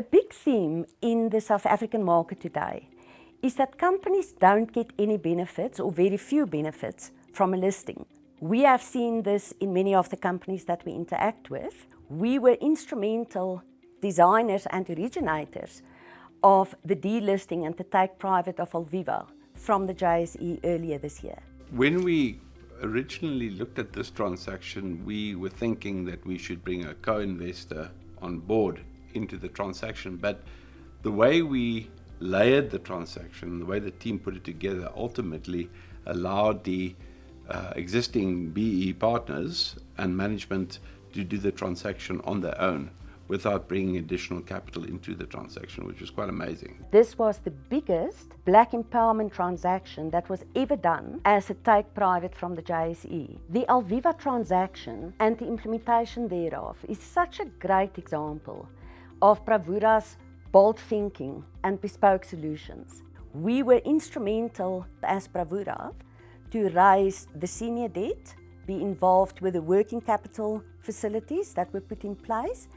A big theme in the South African market today is that companies don't get any benefits or very few benefits from a listing. We have seen this in many of the companies that we interact with. We were instrumental designers and originators of the delisting and the take private of Alviva from the JSE earlier this year. When we originally looked at this transaction, we were thinking that we should bring a co-investor on board into the transaction, but the way we layered the transaction, the way the team put it together, ultimately allowed the existing BE partners and management to do the transaction on their own without bringing additional capital into the transaction, which was quite amazing. This was the biggest black empowerment transaction that was ever done as a take private from the JSE. The Alviva transaction and the implementation thereof is such a great example of Bravura's bold thinking and bespoke solutions. We were instrumental as Bravura to raise the senior debt, be involved with the working capital facilities that were put in place,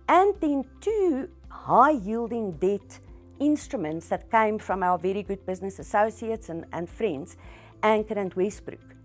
and then two high-yielding debt instruments that came from our very good business associates and friends, Anchor and Westbrook.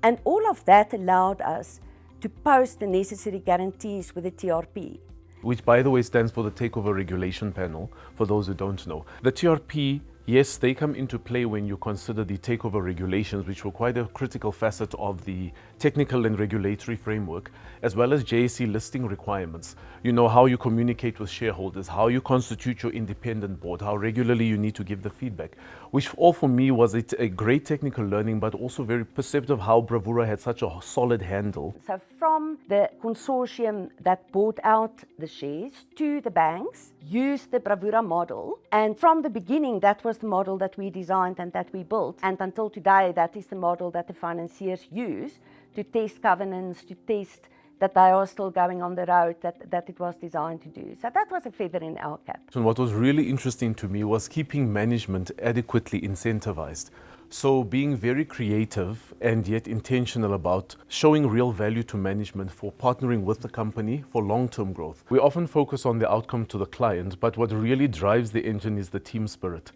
And all of that allowed us to post the necessary guarantees with the TRP. Which, by the way, stands for the Takeover Regulation Panel, for those who don't know. The TRP, yes, they come into play when you consider the takeover regulations, which were quite a critical facet of the technical and regulatory framework, as well as JSE listing requirements. You know, how you communicate with shareholders, how you constitute your independent board, how regularly you need to give the feedback, which all for me was a great technical learning, but also very perceptive how Bravura had such a solid handle. So from the consortium that bought out the shares to the banks, used the Bravura model, and from the beginning that was the model that we designed and that we built, and until today that is the model that the financiers use to test governance, to test that they are still going on the road that it was designed to do. So that was a feather in our cap. And what was really interesting to me was keeping management adequately incentivized. So being very creative and yet intentional about showing real value to management for partnering with the company for long-term growth. We often focus on the outcome to the client, but what really drives the engine is the team spirit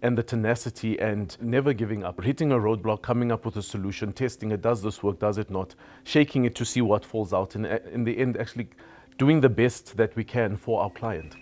and the tenacity and never giving up, hitting a roadblock, coming up with a solution, testing it, does this work, does it not, shaking it to see what falls out, and in the end actually doing the best that we can for our client.